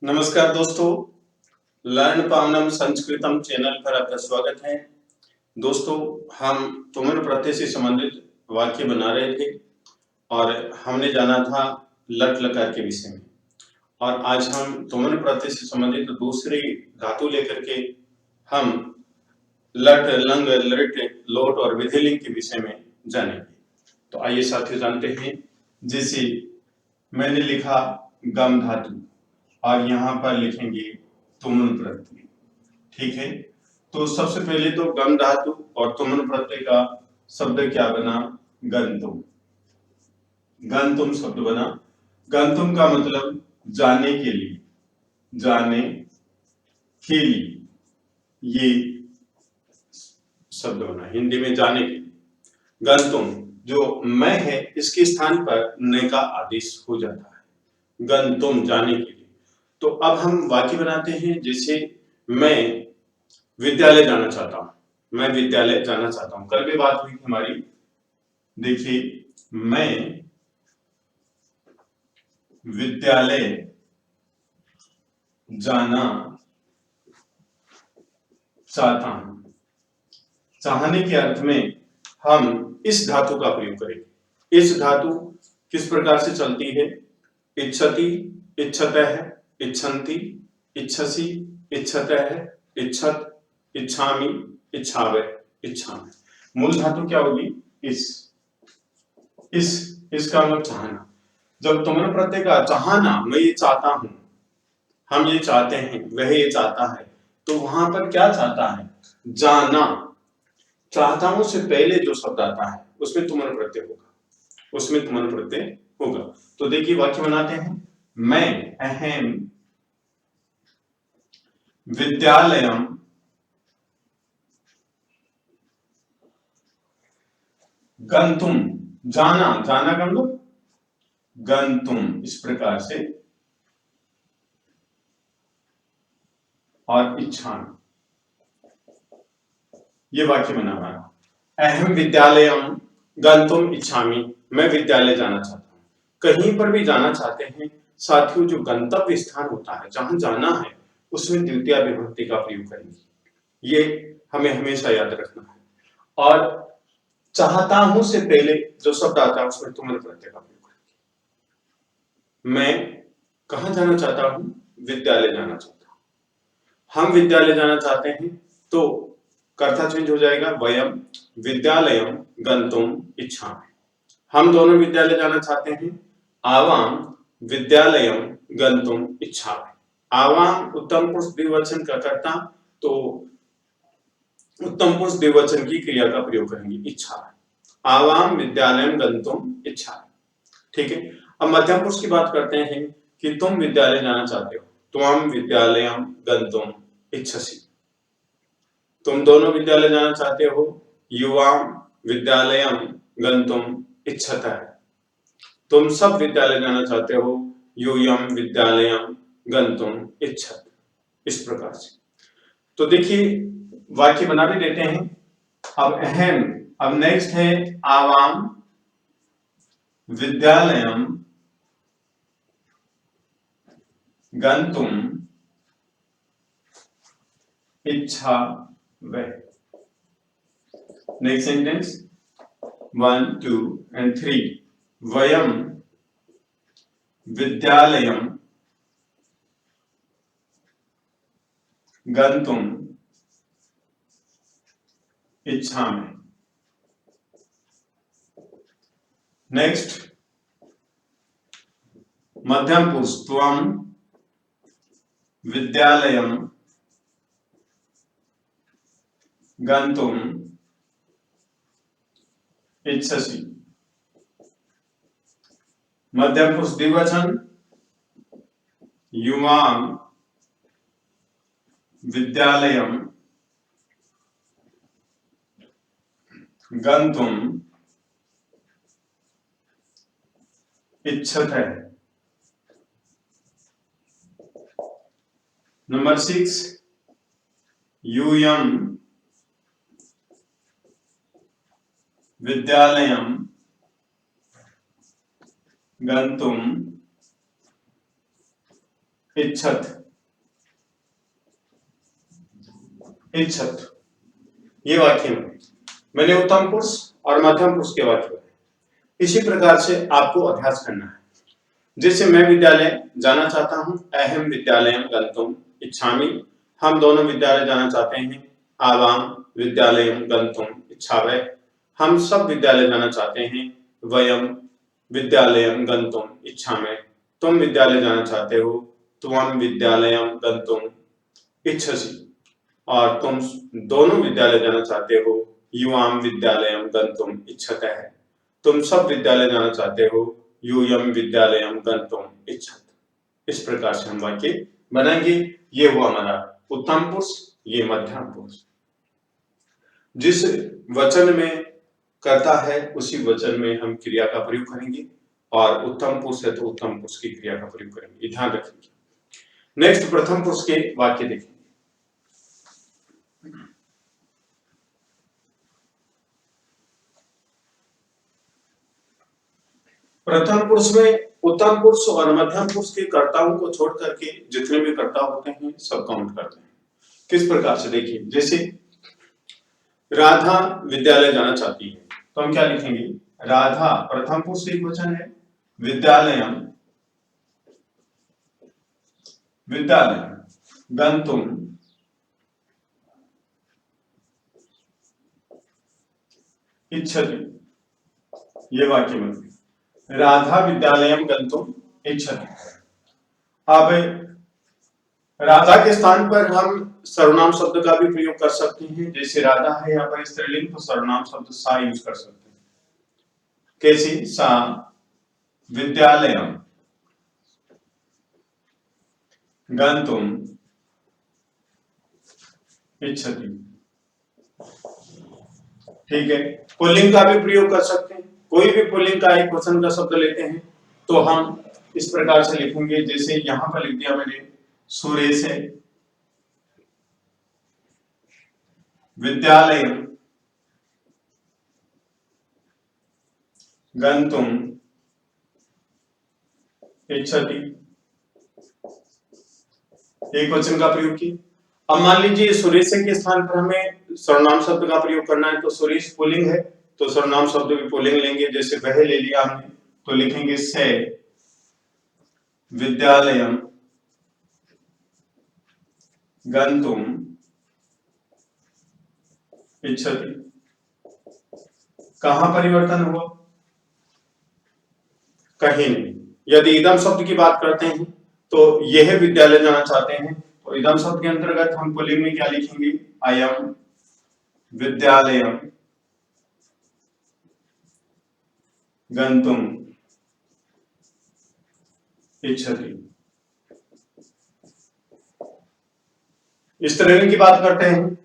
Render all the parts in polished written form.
नमस्कार दोस्तों, learn पावनम संस्कृतम channel पर आपका स्वागत है। दोस्तों, हम तुमन प्रत्यय से संबंधित वाक्य बना रहे थे और हमने जाना था लट लकार के विषय में। और आज हम तुमन प्रत्यय से संबंधित दूसरी धातु लेकर के हम लट, लंग, लृट, लोट और विधिलिंग के विषय में जानेंगे। तो आइए साथियों जानते हैं। जैसे मैंने लिखा गम धातु और यहाँ पर लिखेंगे तुमुन प्रत्यय। ठीक है, तो सबसे पहले तो गम धातु और तुमुन प्रत्यय का शब्द क्या बना? गंतुम। गंतुम शब्द बना। गंतुम का मतलब जाने के लिए, जाने के लिए, ये शब्द बना हिंदी में जाने के लिए। गंतुम जो मैं है इसके स्थान पर न का आदेश हो जाता है, गंतुम जाने के लिए। तो अब हम वाक्य बनाते हैं। जैसे मैं विद्यालय जाना चाहता हूं, मैं विद्यालय जाना चाहता हूं। कल भी बात हुई थी हमारी। देखिए, मैं विद्यालय जाना चाहता हूं। चाहने के अर्थ में हम इस धातु का प्रयोग करेंगे। इस धातु किस प्रकार से चलती है? इच्छति, इच्छतः, इच्छन्ति, इच्छसि, इच्छतः, इच्छत, इच्छामि, इच्छावे, इच्छामि। मूल धातु क्या होगी? इसका मतलब चाहना। जब तुमने प्रत्यय का चाहना, मैं ये चाहता हूं, हम ये चाहते हैं, वह ये चाहता है, तो वहां पर क्या चाहता है? जाना। चाहता हूं से पहले जो शब्द आता है उसमें तुमन प्रत्यय होगा, उसमें तुमन प्रत्यय होगा। तो देखिए वाक्य बनाते हैं। मैं अहम विद्यालयम गंतुम, जाना, जाना का मतलब गंतुम, इस प्रकार से। और इच्छा, ये वाक्य बना हुआ है। अहम विद्यालयम गंतुम इच्छामि, मैं विद्यालय जाना चाहता हूं। कहीं पर भी जाना चाहते हैं साथियों, जो गंतव्य स्थान होता है, जहां जाना है, उसमें द्वितीय विभक्ति का प्रयोग करेंगे। ये हमें हमेशा याद रखना है। और चाहता हूं से पहले जो शब्द आता है उसमें तुमन प्रत्यय का प्रयोग करेंगे। मैं कहां जाना चाहता हूं? विद्यालय जाना चाहता हूं। हम विद्यालय जाना चाहते हैं तो कर्ता चेंज हो जाएगा। वयम विद्यालयम गंतुम इच्छामि। हम दोनों विद्यालय जाना चाहते हैं। आवाम विद्यालयम गंतुम इच्छामि। आवाम उत्तम पुरुष द्विवचन का कर्ता, तो उत्तम पुरुष द्विवचन की क्रिया का प्रयोग करेंगे, इच्छा। आवाम विद्यालयम गंतुम इच्छामि। ठीक है। अब मध्यम पुरुष की बात करते हैं कि तुम विद्यालय जाना चाहते हो, त्वम विद्यालयम गंतुम इच्छसि। तुम दोनों विद्यालय जाना चाहते हो। युवाम विद्यालयम गंतुम इच्छतः। तुम सब विद्यालय जाना चाहते हो। यूयम विद्यालयम गंतुम इच्छत। इस प्रकार से। तो देखिए वाक्य बना भी देते हैं। अब अहम, अब नेक्स्ट है आवाम विद्यालयम गंतुम इच्छा वे। Next sentence 1, 2 and 3। वयम विद्यालयम गंतुम इच्छामि। नेक्स्ट मध्यम पुरुष त्वम विद्यालयम गंतुम इच्छसि। मध्यम पुरुष द्विवचन युवाम विद्यालयम गंतुम इच्छतः। नंबर 6 यूयम विद्यालयम गंतुम इच्छत, इच्छत। ये वाक्य में मैंने उत्तम पुरुष और मध्यम पुरुष के वाक्य बनाए। इसी प्रकार से आपको अभ्यास करना है। जैसे मैं विद्यालय जाना चाहता हूं, अहम विद्यालयं गन्तुम इच्छामि, हम दोनों विद्यालय जाना चाहते हैं। आवाम विद्यालयं गन्तुम इच्छावः, हम सब विद्यालय जाना चाहते हैं। वयम विद्यालयं गन्तुम इच्छामः, तुम विद्यालय जाना चाहते हो। त्वं विद्यालयं गन्तुम इच्छसि, और तुम दोनों विद्यालय जाना चाहते हो। युवाम विद्यालयं गन्तुम इच्छतः, तुम सब विद्यालय जाना चाहते हो। यूयम विद्यालयं गन्तुम इच्छत। इस प्रकार से हम वाक्य बनाएंगे। ये हुआ हमारा उत्तम पुरुष, ये मध्यम पुरुष। जिस वचन में कर्ता है उसी वचन में हम क्रिया का प्रयोग करेंगे, और उत्तम पुरुष है तो उत्तम पुरुष की क्रिया का प्रयोग करेंगे, ध्यान रखेंगे। नेक्स्ट प्रथम पुरुष के वाक्य देखेंगे। प्रथम पुरुष में उत्तम पुरुष और मध्यम पुरुष के कर्ताओं को छोड़ करके जितने भी कर्ता होते हैं सब काउंट करते हैं। किस प्रकार से देखिए, जैसे राधा विद्यालय जाना चाहती है तो हम क्या लिखेंगे? राधा प्रथम पुरुष एक वचन है, विद्यालयम विद्यालयम गंतुम इच्छति, ये वाक्य में राधा विद्यालयम गंतुम इच्छति। अब राधा के स्थान पर हम सर्वनाम शब्द का भी प्रयोग कर सकते हैं। जैसे राधा है यहाँ पर स्त्रीलिंग, तो सर्वनाम शब्द सा यूज कर सकते हैं। कैसी? सा विद्यालयम गंतुम इच्छति। ठीक है, पुल्लिंग का भी प्रयोग कर सकते हैं। कोई भी पुल्लिंग का एक वचन का शब्द लेते हैं तो हम इस प्रकार से लिखेंगे। जैसे यहां पर लिख दिया मैंने, सुरेश विद्यालय गंतुम इच्छति, एक वचन का प्रयोग किया। अब मान लीजिए सुरेश के स्थान पर हमें सर्वनाम शब्द का प्रयोग करना है, तो सुरेश पुल्लिंग है तो सर्वनाम शब्द भी पुल्लिंग लेंगे। जैसे वह ले लिया हमने तो लिखेंगे से विद्यालयम गंतुम इच्छति। कहां परिवर्तन हुआ? कहीं नहीं। यदि इदम शब्द की बात करते हैं तो यह विद्यालय जाना चाहते हैं, तो इदम शब्द के अंतर्गत हम पुल्लिंग में क्या लिखेंगे? अयम विद्यालयम गंतुम इच्छति। स्त्रीलिंग की बात करते हैं,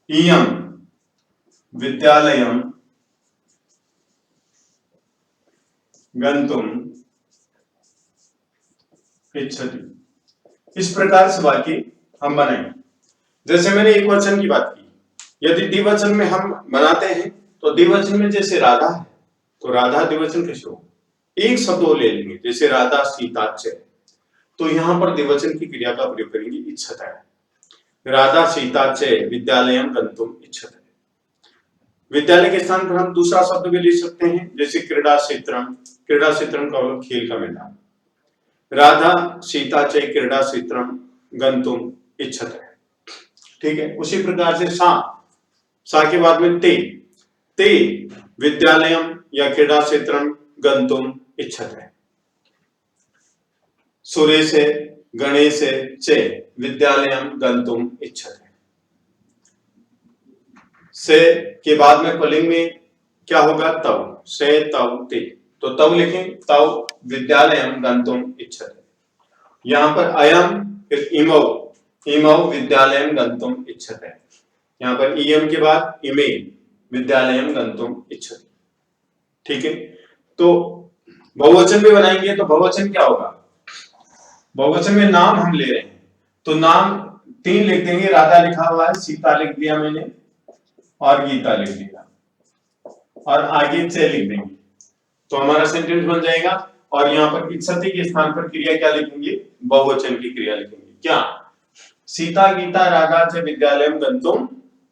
इयम विद्यालयम गंतुम इच्छति। इस प्रकार से वाक्य हम बनाएंगे। जैसे मैंने एक वचन की बात की, यदि द्विवचन में हम बनाते हैं तो द्विवचन में जैसे राधा है तो राधा द्विवचन कैसे हो? एक शब्द ले लेंगे, जैसे राधा सीताच, तो यहां पर द्विवचन की क्रिया का प्रयोग करेंगे इच्छता है। राधा सीताच विद्यालयम गंतुम इच्छते। विद्यालय के स्थान पर हम दूसरा शब्द भी ले सकते हैं, जैसे क्रीड़ा क्षेत्रम। क्रीड़ा क्षेत्रम का मतलब खेल का मैदान। राधा सीताच क्रीड़ा क्षेत्रम गंतुम इच्छते। ठीक है, उसी प्रकार से सा के बाद में ते विद्यालयम या क्रीड़ा क्षेत्रम गंतुम इच्छते। सुरेश गणेश च विद्यालयम गंतुम इच्छते। से के बाद में पुल्लिंग में क्या होगा? तव, से तव ते, तो तव लिखें, तव विद्यालयम गंतुम इच्छते। यहां पर अयम फिर इमौ विद्यालयम गंतुम इच्छते। यहां पर इयम के बाद इमे विद्यालयम गंतुम इच्छते। ठीक है, तो बहुवचन भी बनाएंगे तो बहुवचन क्या होगा? बहुवचन में नाम हम ले रहे हैं तो नाम 3 लिख देंगे। राधा लिखा हुआ है, सीता लिख दिया मैंने, और गीता लिख दिया, और आगे से लिख देंगे तो हमारा सेंटेंस बन जाएगा। और यहाँ पर इच्छति के स्थान पर क्रिया क्या लिखेंगे, बहुवचन की क्रिया लिखेंगे। क्या, सीता गीता राधा च विद्यालयम गंतुम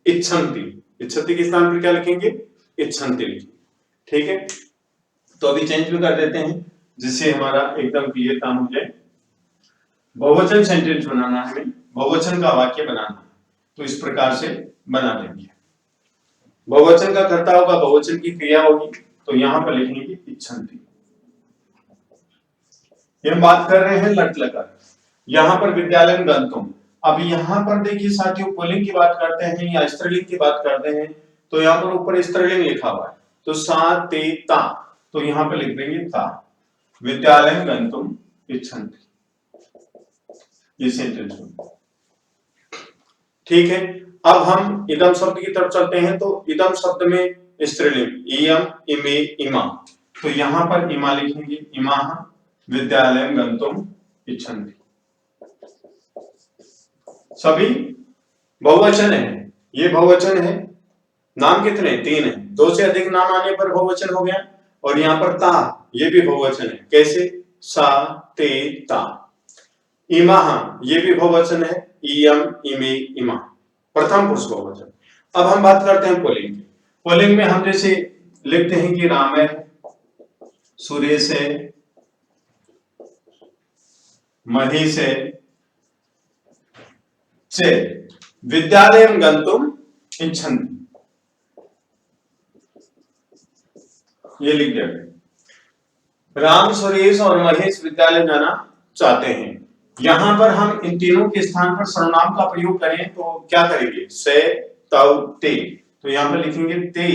इच्छन्ति, इच्छति के स्थान पर क्या लिखेंगे, इच्छन्ति लिखेंगे। ठीक है, तो अभी चेंज भी कर देते हैं जिससे हमारा एकदम क्लियर काम हो जाए। बहुवचन सेंटेंस बनाना है, हमें बहुवचन का वाक्य बनाना है, तो इस प्रकार से बना देंगे। बहुवचन का कर्ता होगा, बहुवचन की क्रिया होगी, तो यहां पर लिखेंगे इच्छन्ति। ये हम बात कर रहे हैं लट लकार। यहां पर विद्यालय गंतुम, अब यहां पर देखिए साथियों, पुल्लिंग की बात करते हैं या स्त्रीलिंग की बात करते हैं, तो यहां पर ऊपर स्त्रीलिंग लिखा हुआ है, तो सा ते ता, तो यहां पर लिख देंगे ता, विद्यालय गंतुम इच्छन्ति, ये सेंटेंस। ठीक है, अब हम इदम शब्द की तरफ चलते हैं, तो इदम शब्द में स्त्रीलिंग इयम इमे इमा, तो यहां पर इमा लिखेंगे, इमाः विद्यालयं गंतुम इच्छन्ति। सभी बहुवचन है, ये बहुवचन है, नाम कितने, 3 है, 2 से अधिक नाम आने पर बहुवचन हो गया। और यहाँ पर ता, ये भी बहुवचन है, कैसे, सा ते ता। इमाः, ये भी बहुवचन है, इयम इमे इमा, प्रथम पुरुष बहुवचन। अब हम बात करते हैं पुल्लिंग की। पुल्लिंग में हम जैसे लिखते हैं कि राम है, सुरेश है, महेश है, से विद्यालयं गंतुम इच्छन्ति, ये लिख दिया। राम, सुरेश और महेश विद्यालय जाना चाहते हैं। यहां पर हम इन तीनों के स्थान पर सर्वनाम का प्रयोग करें तो क्या करेंगे, से तौ ते, तो यहां पर लिखेंगे ते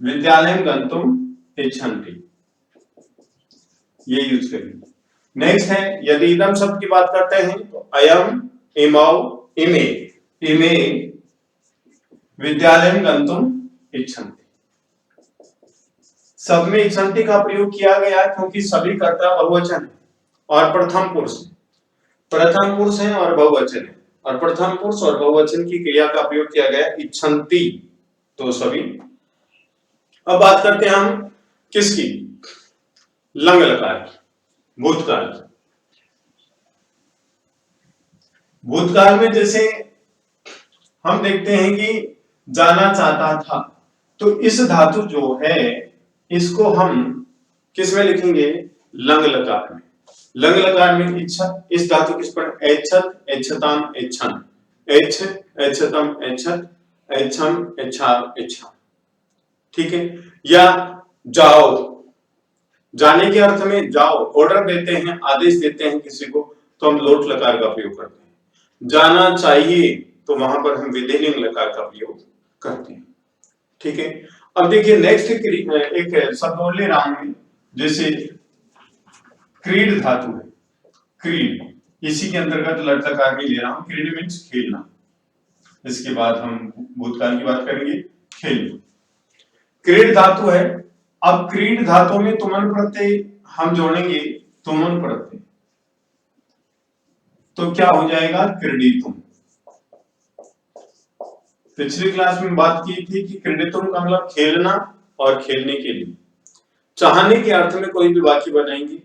विद्यालयं गंतुम इच्छन्ति, ये यूज करेंगे। नेक्स्ट है, यदि इदम शब्द की बात करते हैं तो अयम इमौ इमे, इमे विद्यालयं गंतुम इच्छन्ति। सब में इच्छन्ति का प्रयोग किया गया क्योंकि सभी कर्ता बहुवचन है और प्रथम पुरुष है, प्रथम पुरुष है और बहुवचन है, और प्रथम पुरुष और बहुवचन की क्रिया का प्रयोग किया गया इच्छन्ति, तो सभी। अब बात करते हैं हम किसकी, लंग लकार की, भूतकाल। भूतकाल में जैसे हम देखते हैं कि जाना चाहता था, तो इस धातु जो है इसको हम किस में लिखेंगे, लंग लकार में। लंग लकार में इच्छा, इस धातु किस पर, एच्छत एच्छताम एच्छन, एच्छ एच्छतम एच्छत, एच्छम एच्छा एच्छा। ठीक है, या जाओ, जाने के अर्थ में जाओ, ऑर्डर देते हैं, आदेश देते हैं किसी को, तो हम लोट लकार का प्रयोग करते हैं। जाना चाहिए, तो वहां पर हम विधिलिंग लकार का प्रयोग करते हैं। ठीक है, अब देखिए नेक्स्ट एक शब्द और ले रहा हूं, जैसे क्रीड धातु है, क्रीड, इसी के अंतर्गत लट लकार में ले रहा हूं, क्रीड मीन्स खेलना। इसके बाद हम भूतकाल की बात करेंगे, खेल। क्रीड धातु है, अब क्रीड धातु में तुमन प्रत्यय हम जोड़ेंगे, तुमन प्रत्यय, तो क्या हो जाएगा, क्रीडितुम। पिछली क्लास में बात की थी कि क्रीडितुम का मतलब खेलना और खेलने के लिए। चाहने के अर्थ में कोई भी वाक्य बनाएंगे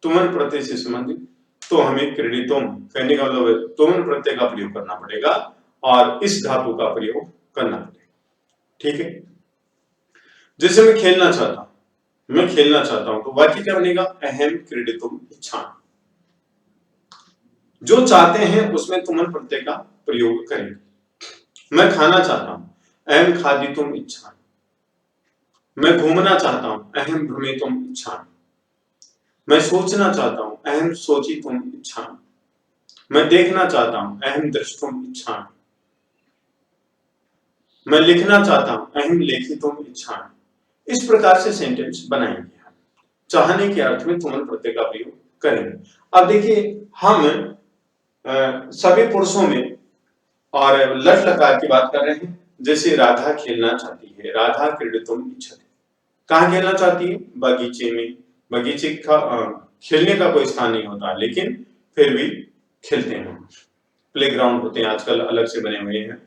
तुमन प्रत्यय से संबंधित, तो हमें क्रीडितुम कहने का मतलब तुमन प्रत्यय का प्रयोग करना पड़ेगा और इस धातु का प्रयोग करना पड़ेगा। ठीक है, जैसे मैं खेलना चाहता हूं, मैं खेलना चाहता हूं, तो वाक्य क्या बनेगा, अहम क्रीडितुम इच्छामि। जो चाहते हैं उसमें तुमन प्रत्यय का प्रयोग करेंगे। मैं खाना चाहता हूं, अहम खादितुम इच्छामि। मैं घूमना चाहता हूं, अहम भ्रमितुम इच्छामि। मैं सोचना चाहता हूं, अहम सोचितुम इच्छामि। मैं देखना चाहता हूं, अहम दृष्टुम इच्छामि। मैं लिखना चाहता हूं, अहम लेखितुम इच्छामि। इस प्रकार से सेंटेंस बनाएंगे हम, चाहने के अर्थ में तुमन प्रत्यय का प्रयोग करेंगे। अब देखिए हम सभी पुरुषों में और लट लकार की बात कर रहे हैं, जैसे राधा खेलना चाहती है, राधा क्रीडितुम इच्छति। कहां खेलना चाहती है, बगीचे में। बगीचे का खेलने का कोई स्थान नहीं होता, लेकिन फिर भी खेलते हैं, प्लेग्राउंड होते हैं आजकल अलग से बने हुए हैं।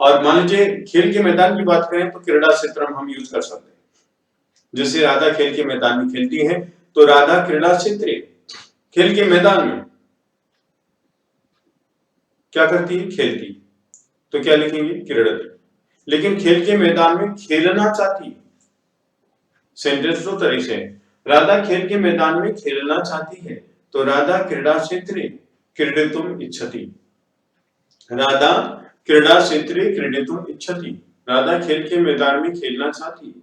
और मान लीजिए खेल के मैदान की बात करें तो क्रीड़ा क्षेत्र हम यूज कर सकते हैं। जैसे राधा खेल के मैदान में खेलती है, तो राधा क्रीड़ा क्षेत्रे, खेल के मैदान में क्या करती है? खेलती। तो क्या लिखेंगे? क्रीडति। लेकिन खेल के मैदान में खेलना चाहती है। सेंटेंस दो तरीके से, राधा खेल के मैदान में खेलना चाहती है तो राधा क्रीड़ा क्षेत्रे क्रीडितुम इच्छति। राधा क्रीड़ा क्षेत्रे क्रीडितुम इच्छति, राधा खेल के मैदान में खेलना चाहती है।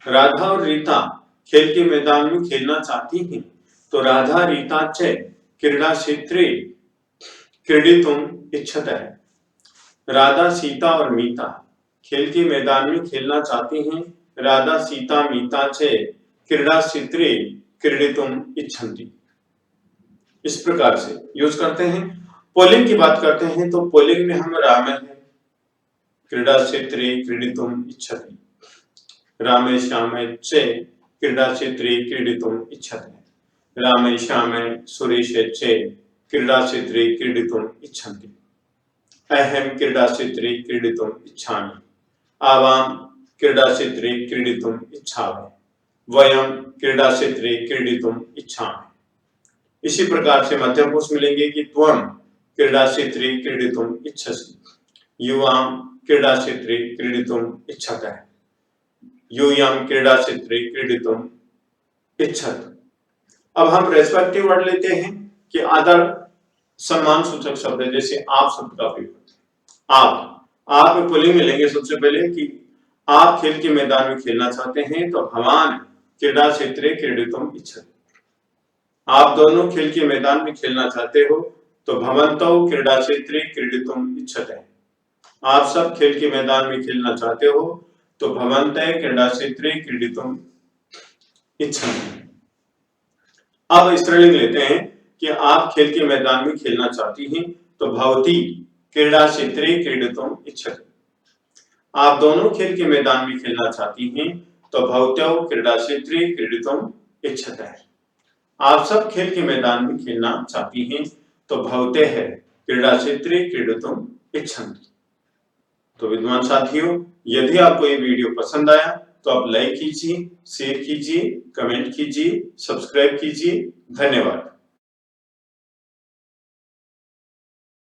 राधा और रीता खेल के मैदान में खेलना चाहती हैं तो राधा रीता च क्रीड़ा क्षेत्रे क्रीडितुम इच्छतः। राधा सीता और मीता खेल के मैदान में खेलना चाहती हैं, राधा सीता मीता च क्रीड़ा क्षेत्रे क्रीडितुम इच्छन्ति। इस प्रकार से यूज करते हैं। पुल्लिंग की बात करते हैं तो पुल्लिंग में हम राम है, क्रीड़ा क्षेत्रे क्रीडितुम इच्छति। रामे श्यामे च क्रीड़ा क्षेत्रे क्रीडितुम इच्छति। रामे श्यामे सुरेशे च क्रीड़ा क्षेत्रे क्रीडितुम इच्छन्ति। अहम क्रीड़ा क्षेत्रे क्रीडितुम इच्छामि। आवाम क्रीड़ा क्षेत्रे क्रीडितुम इच्छामि। वयम क्रीड़ा क्षेत्रे क्रीडितुम इच्छामि। इसी प्रकार से मध्यम पुरुष मिलेंगे कि त्वम क्रीड़ा क्षेत्रे क्रीडितुम इच्छसि। युवाम क्रीड़ा क्षेत्रे क्रीडितुम इच्छतः। यूयम क्रीड़ा क्षेत्रे क्रीडितुम इच्छत। अब हम रेस्पेक्टिव वर्ड लेते हैं कि आदर सम्मान सूचक शब्द है, जैसे आप शब्द का प्रयोग करते हैं। आप में पुल्लिंग मिलेंगे सबसे पहले कि आप खेल के मैदान में खेलना चाहते हैं तो भवान क्रीड़ा क्षेत्रे क्रीडितुम इच्छति। आप दोनों खेल के मैदान में खेलना चाहते हो तो भवन्तौ क्रीड़ा क्षेत्रे क्रीडितुम इच्छतः। आप सब खेल के मैदान में खेलना चाहते हो तो भवन्तः क्रीड़ा क्षेत्रे क्रीडितुम इच्छन्ति। अब स्त्रीलिंग लेते हैं कि आप खेल के मैदान में खेलना चाहती हैं तो भवती क्रीड़ा क्षेत्रे क्रीडितुम इच्छति। आप दोनों खेल के मैदान में खेलना चाहती हैं तो भवत्यौ क्रीड़ा क्षेत्रे क्रीडितुम इच्छतः। आप सब खेल के मैदान में खेलना चाहती हैं तो भवत्यः क्रीड़ा क्षेत्रे क्रीडितुम इच्छन्ति। तो विद्वान साथियों, यदि आपको ये वीडियो पसंद आया तो आप लाइक कीजिए, शेयर कीजिए, कमेंट कीजिए, सब्सक्राइब कीजिए। धन्यवाद।